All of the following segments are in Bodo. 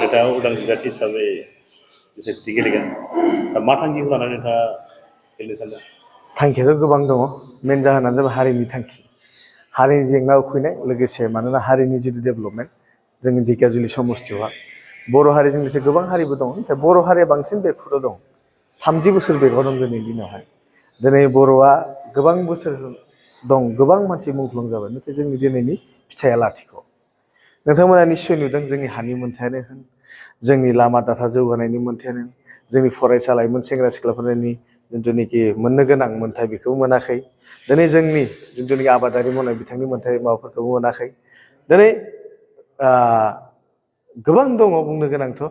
नोंथाङा उदां बिजाथि हिसाबै बिसायख'थि गेलेगोन दा मा थांखिखौ लानानै नोंथाङा गेलेनो सानदों? थांखियाथ' गोबां दङ। मेन जाहोनानो जाबाय हारिनि थांखि, हारिनि जेंना उखैनाय, लोगोसे मानोना हारिनि जिथु डेभेलपमेन्ट जोंनि ढेकियाजुलि समस्थियावहा बर' हारिजों लोगोसे गोबां हारिबो दं, नाथाय बर' हारिया बांसिन बेरफ्रुदो दं। 30 बोसोर बेरफ्रुदों दं दिनैनि दिनावहाय। दिनै बर'आ गोबां बोसोर दं, गोबां मानसि मुंख्लं जाबाय, नाथाय जोंनि दिनैनि फिथाइया लाथिख'। नोंथांमोना निस्सय नुदों जोंनि हानि मोन्थायानो होन, जोंनि लामा दाथा जौगानायनि मोन्थायानो होन, जोंनि फरायसा लाइमोन सेंग्रा सिख्लाफोरनि जिथुनिखि मोननो गोनां मोन्थाय बेखौबो मोनाखै। दिनै जोंनि जिथुनिखि आबादारि मावनाय बिथांनि मोन्थाय माबाफोरखौबो मोनाखै। दिनै गोबां दङ बुंनो गोनांथ',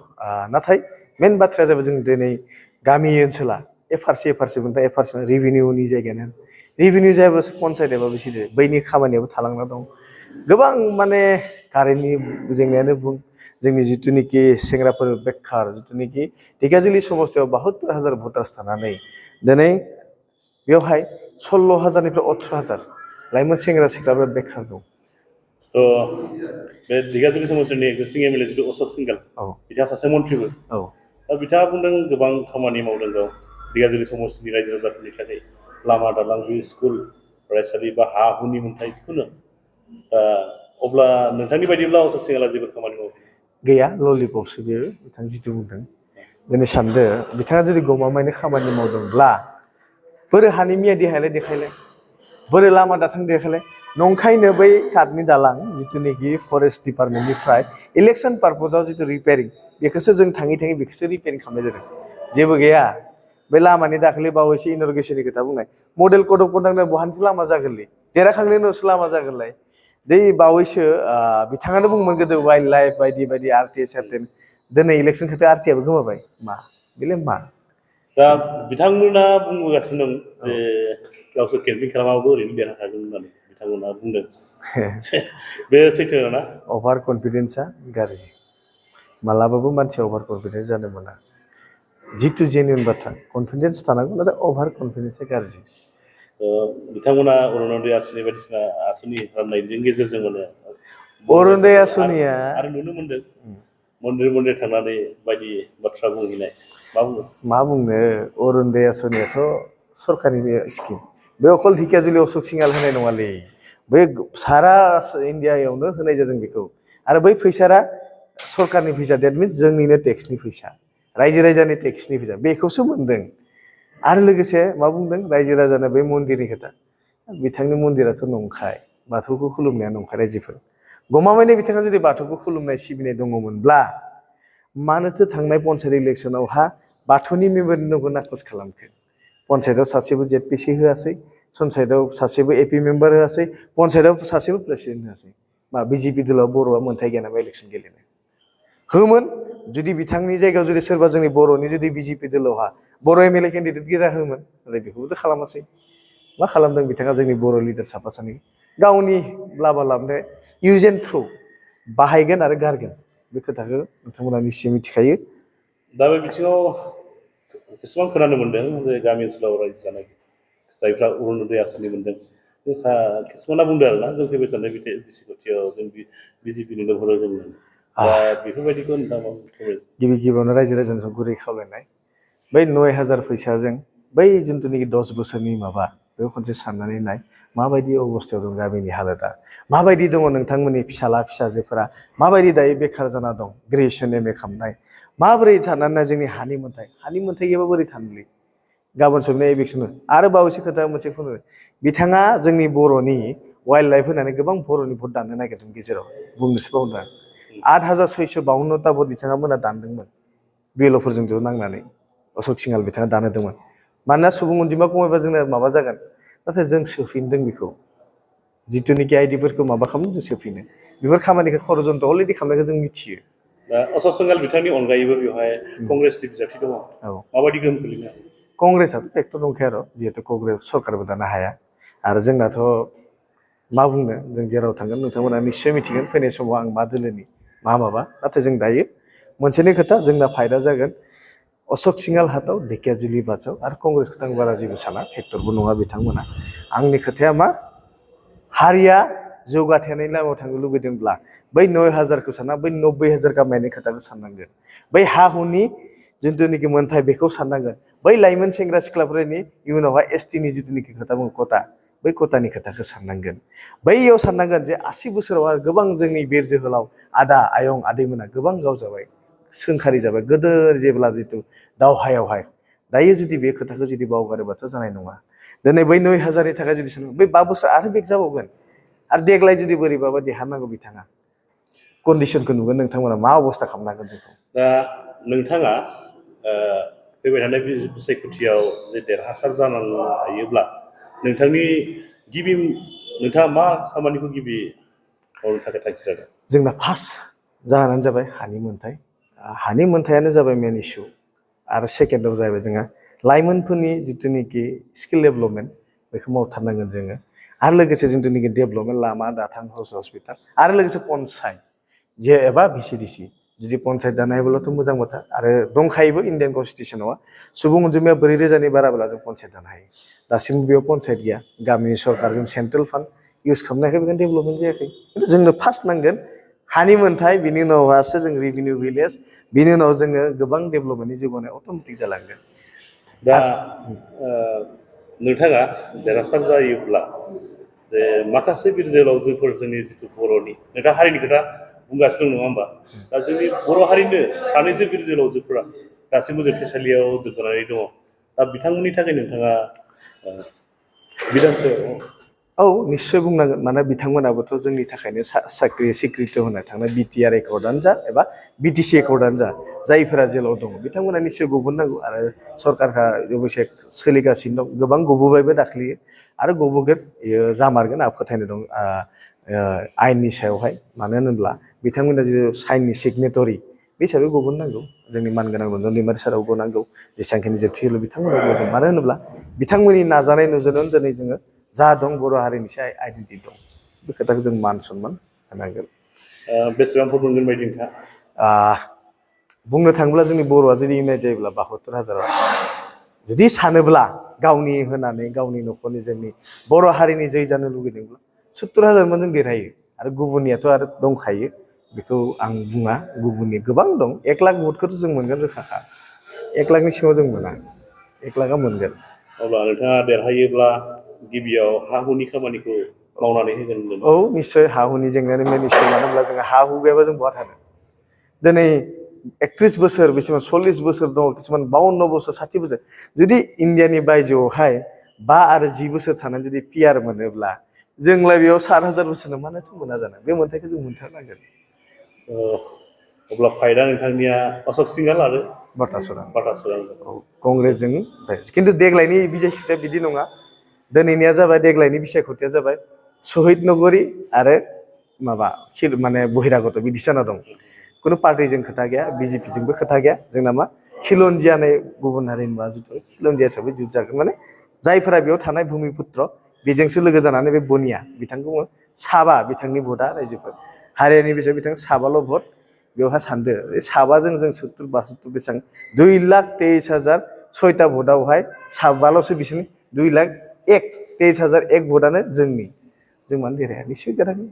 नाथाय मेन बाथ्राया जाबाय जों दिनै गामि ओनसोला एफारसे मोन्थाय एफारसे रेभिनिउनि जायगायानो, रेभिनिउ जायाबासो पन्सायत एबा बिसोरो बैनि खामानियाबो थालांना दं। गोबां माने कारेन्टनि जेंनायानो बुं, जोंनि जिथुनिखि सेंग्राफोर बेखार, जिथुनिखि ढेकियाजुलि समस्थियाव 72,000 भटार्स थानानै दिनै बेवहाय 16,000निफ्राय 18,000 लाइमोन सेंग्रा सिख्लाफोरा बेखार दं। बे ढेकियाजुलि समस्थिनि एक्जिस्टिं एमएलए जिथु अशोक सिंघाल, बिथाङा सासे मन्थ्रिबो। दा बिथाङा बुंदों गोबां खामानि मावदों गाव ढेकियाजुलि समस्थिनि रायजो राजाफोरनि थाखाय, लामा दालां, स्कुल, फरायसालि बा हा हुनि मोन्थाय जिखुनु। अब्ला नोंथांनि बायदिब्ला अशोक सिंघाला जेबो खामानि मावाखै? गैया, ललिपपसो बेयो बिथां जिथु बुंदों। दिनै सानदो बिथाङा जुदि गमामायैनो खामानि मावदोंब्ला बोरै हानि मियादि हायलाय देखायलाय, बोरै लामा दाथां देखायलाय। नंखायनो बै काठनि दालां जिथुनिखि फरेस्ट डिपार्टमेन्टनिफ्राय इलेक्सन पार्पसाव जिथु रिपेयारिं, बेखौसो जों थाङै बेखौसो रिपेयारिं खालामनाय जादों, जेबो गैया। बे लामानि दाखालि बावैसो इन'ग्रेसननि खोथा बुंनाय, मडेल कड अफ कन्डाक्टनो बहानिथो लामा जागोनलै, देरहाखांनायनि उनावसो लामा जागोनलाय। दै बावैसो बिथाङानो बुंमोन गोदो वाइल्ड लाइफ बायदि आरटि सार्टेन, दिनै इलेक्सन खोथा आरटिआबो गोमाबाय, मा बेलाय मा? दा बिथांमोना बुंबोगासिनो दं जे गावसोर केम्पिं खालामाबो ओरैनो देरहाखागोन होननानै बिथांमोना बुंदों। बे सैथो ना? अभार कनफिडेन्सआ गाज्रि, मालाबाबो मानसिया अभार कनफिडेन्स जानो मोना। जिथु जेनुइन बाथ्रा, कनफिडेन्स थानांगौ, नाथाय अभार कनफिडेन्सआ गाज्रि। बिथांमोना अरुनदय आसनि बायदिसिना आसनि राननायनि गेजेरजों माने अरुनदय आसनिया आरो नुनो मोनदों मन्दिर थांनानै बायदि बाथ्रा बुंहैनाय, मा बुंनो, अरुनदय आसनियाथ' सरकारनि स्किम, बे अकल ढेकियाजुलि अशोक सिंघाल होनाय नङालै, बै सारा इन्डियायावनो होनाय जादों बेखौ। आरो बै फैसाया सरकारनि फैसा, डेट मिन्स जोंनिनो टेक्सनि फैसा, रायजो राजानि टेक्सनि फैसा, बेखौसो मोनदों। आरो लोगोसे मा बुंदों रायजो राजानो बे मन्दिरनि खोथा, बिथांनि मन्दिराथ' नंखाय, बाथौखौ खुलुमनाया नंखाय रायजोफोर। गमामायैनो बिथाङा जुदि बाथौखौ खुलुमनाय सिबिनाय दङमोनब्ला मानोथो थांनाय पन्सायत इलेक्सनावहा बाथौनि मेम्बारखौ नाखस खालामखो? पन्सायतआव सासेबो जेदपिसि होआसै, पन्सायतआव सासेबो एपि मेम्बार होआसै, पन्सायतआव सासेबो प्रेसिडेन्ट होआसै। मा बिजेपि दलाव बर'आ मोन्थाय गैया नामा इलेक्सन गेलेनो? होमोन जुदि बिथांनि जायगायाव जुदि सोरबा जोंनि बर'नि जुदि बिजेपि दलावहा बर' एमएलए केन्डिडेट गिरा होमोन, नाथाय बेखौबोथ' खालामासै। मा खालामदों बिथाङा? जोंनि बर' लिडार साफा सानै गावनि लाबा लाबनो इउज एन्ड थ्र' बाहायगोन आरो गारगोन, बे खोथाखौ नोंथांमोना निश्चय मिथिखायो। दा बे बिथिङाव एसेबां खोनानो मोन्दों जे गामि ओनसोलाव रायजो जानाय जायफ्रा अरुनदय आसनि मोन्दों, किसुमाना बुंदों आरोना, जों फैबाय थानाय बिसायख'थियाव जों बिजेपिनिल' हरो जों, दा बेफोरबायदिखौ नोंथाङा गिबियावनो रायजो राजानिफ्राय गुरै खावलायनाय, बै 9,000 फैसाजों बै जिथुनिखि 10 बोसोरनि माबा, बेखौ खनसे साननानै नाय, माबायदि अबस्थायाव दं गामिनि हालोदा, माबायदि दङ नोंथांमोननि फिसाला फिसाजोफोरा, माबायदि दायो बेखार जाना दं, ग्रेजुवेसन एमए खालामनाय, माबोरै थानानै जोंनि हानि मोन्थाय गैयाबा बोरै थानोलै? गाबोन समनिया इलेक्सन आरो बावैसो खोथा मोनसे बुङो, बिथाङा जोंनि बर'नि वाइल्ड लाइफ होनानै गोबां बर'नि भट दाननो नागिरदों गेजेराव, बुंनोसो बावदों आं। 8,652ता भट बिथाङा मोना दानदोंमोन, बिएलअफोरजों ज' नांनानै अशोक सिंघाल बिथाङा दान होदोंमोन। मानोना सुबुं अनजिमा खमायबा जोंना माबा जागोन, नाथाय जों सोफिनदों बेखौ, जिथुनिखि आइडिफोरखौ माबा खालामो, जों सोफिनो। बेफोर खामानिखौ षड़यन्त्र अलरेडि खालामनायखौ जों मिथियो। दा अशोक सिंघाल बिथांनि अनगायैबो बेवहाय कंग्रेसनि बिजाथि दङ, माबायदि गोहोम खोलैनो? कंग्रेसआथ' फेक्टर दंखायो आरो, जिहेतु कंग्रेस सरकारबो दानो हाया, आरो जोंनाथ' मा बुंनो, जों जेराव थांगोन नोंथांमोना निस्सय मिथिगोन फैनाय समाव आं मा दोलोनि मा माबा। नाथाय जों दायो मोनसेनि खोथा, जोंना फायदा जागोन अशोक सिंघाल हाथाव, ढेकियाजुलि बाचाव, आरो कंग्रेसखौ आं बारा जेबो साना, फेक्टरबो नङा बिथांमोना। आंनि खोथाया मा, हारिया जौगाथायनि लामायाव थांनो लुगैदोंब्ला बै 9,000खौ सानना बै 90,000 गामायनायनि खोथाखौ साननांगोन बै हा हुनि जिथुनिखि मोन्थाय बेखौ साननांगोन बै लाइमोन सेंग्रा सिख्लाफोरनि इयुनावहाय एसटिनि जिथुनिखि खोथा बुङो कटा बै कटानि खोथाखौ साननांगोन बैयाव साननांगोन जे 80 बोसोरावहा गोबां जोंनि बिर जोहोलाव आदा आयं आदैमोना गोबां गाव जाबाय सोंखारि जाबाय गोदो जेब्ला जितु दावहायावहाय दायो जुदि बे खोथाखौ जुदि बावगारोबाथ' जानाय नङा दिनै बै 9,000नि थाखाय जुदि सानो बै 5 बोसोर आरो बेक जाबावगोन आरो देग्लाय जुदि बोरैबाबा देरहानांगौ बिथाङा कन्डिसनखौ नुगोन नोंथांमोना मा अबस्था खालामनांगोन जोंखौ दा नोंथाङा फैबाय थानाय बिसायख'थियाव जे देरहासार जानांनो हायोब्ला नोंथांनि गिबि नोंथाङा मा खामानिखौ गिबि मावनो थाखाय थांखि लादों जोंना फार्स्ट जाहोनानो जाबाय हानि मोन्थायानो जाबाय मेन इस्यु आरो सेकेन्डआव जाहैबाय जोंहा लाइमोनफोरनि जिथुनिखि स्किल डेभेलपमेन्ट बेखौ मावथारनांगोन जोङो आरो लोगोसे जिथुनिखि डेभेलपमेन्ट लामा दाथां हस्पिटाल आरो लोगोसे पन्सायत जे एबा भिसिडिसि जुदि पन्सायत दानो हायोब्लाथ' मोजां बाथ्रा आरो दंखायोबो इण्डियान कनस्टिटिउसनाव सुबुं अनजिमाया 4,000नि बाराब्ला जों पन्सायत दानो हायो दासिमबो बेयाव पन्सायत गैया गामिनि सरकारजों सेन्ट्रेल फान्ड इउज खालामनायखाय बेखौ डेभेलपमेन्ट जायाखै खिन्थु जोंनो फार्स्ट नांगोन हानि मोन्थाय बिनि उनावसो जों रेभिनिउ भिलेज बिनि उनाव जोङो गोबां डेभेलपमेन्टनि जौगानाय अट'मेटिक जालांगोन दा नोंथाङा देरहासार जायोब्ला जे माखासे बिर जोहोलावजोफोर जोंनि जिथु बर'नि नोंथाङा हारिनि खोथा बुंगासिनो नङा होमबा दा जोंनि बर' हारिनो सानैसो बिर जोहोलावजोफोरा दासिमबो जोबथेसालियाव जोबजानानै दङ दा बिथांमोननि थाखाय नोंथाङा बिधानसभायाव औ निश्चय बुंनांगोन मानोना बिथांमोनाबोथ' जोंनि थाखायनो साख्रि सिक्रिट होनो थांनाय बिटिआर एकर्डआनो जा एबा बिटिसि एकर्डआनो जा जायफोरा जेलाव दङ बिथांमोना निश्चय गबोनांगौ आरो सरकारहा अबयसे सोलिगासिनो दं गोबां गबोबायबो दाख्लि आरो गबोगोन बेयो जामारगोन आं फोथायनाय दं आयेननि सायावहाय मानो होनोब्ला बिथांमोना जिथु साइननि सिगनेटरि बे हिसाबै गबोनांगौ जोंनि मानगोनां रन्जन दैमारि साराव गनांगौ जेसेबांखिनि जोबथेहोलो बिथांमोना गजों मानो होनोब्ला बिथांमोननि नाजानाय नोजोरावनो दिनै जोङो जा दं बर' हारिनि सायाव आइडेन्टिटि दं बे खोथाखौ जों मान सनमान होनांगोन बेसेबांफोर मोनगोन बायदि नोंथाङा बुंनो थाङोब्ला जोंनि बर'आ जुदि इउनाइट जायोब्ला 72,000 जुदि सानोब्ला गावनि होनानै गावनि न'खरनि जोंनि बर' हारिनि जै जानो लुगैदोंब्ला 70,000 जों देरहायो आरो गुबुननियाथ' आरो दंखायो बेखौ आं बुङा गुबुननि गोबां दं 1 लाख भटखौथ' जों मोनगोन रोखाखा 1 लाखनि सिङाव जों मोना 1 लाखआ मोनगोन अब्ला नोंथाङा देरहायोब्ला गिबियाव हा हुनि खामानिखौ मावनानै होगोन होनदों औ निश्चय हा हुनि जेंनायानो मेन इस्यु मानो होनब्ला जोंहा हा हु गैयाबा जों बहा थानो दिनै 31 बोसोर बेसेबां 40 बोसोर दङ किसुमान 52 बोसोर 60 बोसोर जुदि इण्डियानि बायजोआवहाय 5 आरो 10 बोसोर थानानै जुदि पिआर मोनोब्ला जोंलाय बेयाव 7,000 बोसोरनो मानोथ' मोना जानो बे मोन्थायखौ जों मोनथारनांगोन अब्ला फाइटआ नोंथांनिया अशोक सिंहाल आरो बाटासुराम बाटासुरामजों औ कंग्रेसजों खिन्थु देग्लायनि बिसायख'थिया बिदि नङा दिनैनिया जाबाय देग्लायनि बिसायख'थिया जाबाय शहीद नगरी आरो माबा माने बहिरागत बिदि जाना दं खुनु पार्टिजों खोथा गैया बिजेपिजोंबो खोथा गैया जोंना मा खिलन्जिया होननाय गुबुन हारिनि मा जिथु खिलन्जिया हिसाबै जुद जागोन माने जायफोरा बेयाव थानाय भुमिपुत्र बेजोंसो लोगो जानानै बे बनिया बिथांखौ साबा बिथांनि भटआ रायजोफोर हारियानि बिसय बिथां साबाल' भट बेवहाय सानदो बे साबाजों जों 70-72 बेसेबां 2,23,006 भटआवहाय साबाल'सो बिसोरनि 2,01,23,001 भटआनो जोंनि जों मानो देरहाया निश्चय देरहागोन